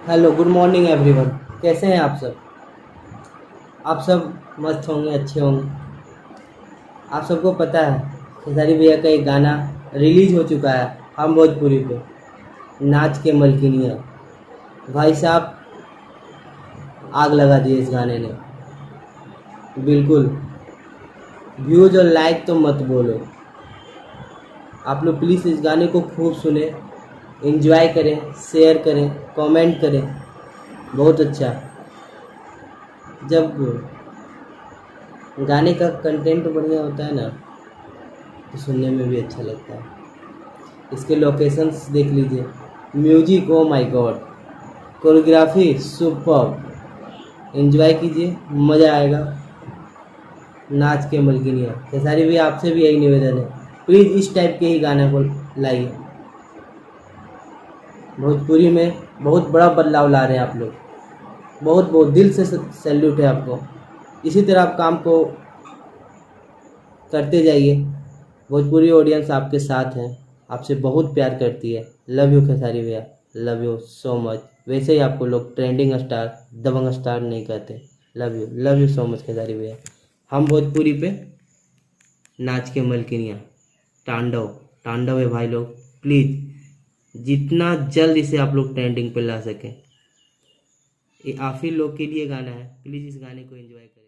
Hello, good morning everyone. कैसे हैं आप सब? आप सब मस्त होंगे, अच्छे होंगे। आप सबको पता है खेसारी भैया का एक गाना रिलीज हो चुका है हम भोजपुरी पे, नाच के मलकिनिया। भाई साहब, आग लगा दी इस गाने ने। बिल्कुल। व्यूज और लाइक तो मत बोलो। आप लोग प्लीज़ इस गाने को खूब सुने, एंजॉय करें, शेयर करें, कमेंट करें। बहुत अच्छा। जब गाने का कंटेंट बढ़िया होता है ना, तो सुनने में भी अच्छा लगता है। इसके लोकेशंस देख लीजिए, music oh my God, choreography super. Enjoy कीजिए, मज़ा आएगा। नाच के मलकिनिया खेसारी भी, आपसे भी यही निवेदन है, प्लीज़ इस टाइप के ही गाने को लाइए। भोजपुरी में बहुत बड़ा बदलाव ला रहे हैं आप लोग। बहुत बहुत दिल से सैल्यूट है आपको। इसी तरह आप काम को करते जाइए। भोजपुरी ऑडियंस आपके साथ है, आपसे बहुत प्यार करती है। लव यू खेसारी भैया, लव यू सो मच। वैसे ही आपको लोग ट्रेंडिंग स्टार, दबंग स्टार नहीं कहते। Love you so much Khesari भैया। हम भोजपुरी पे नाच के मलकिनिया, तांडव तांडव है भाई लोग। प्लीज़ जितना जल्द इसे आप लोग ट्रेंडिंग पे ला सकें, ये आप ही लोग के लिए गाना है। प्लीज़ इस गाने को एंजॉय करें।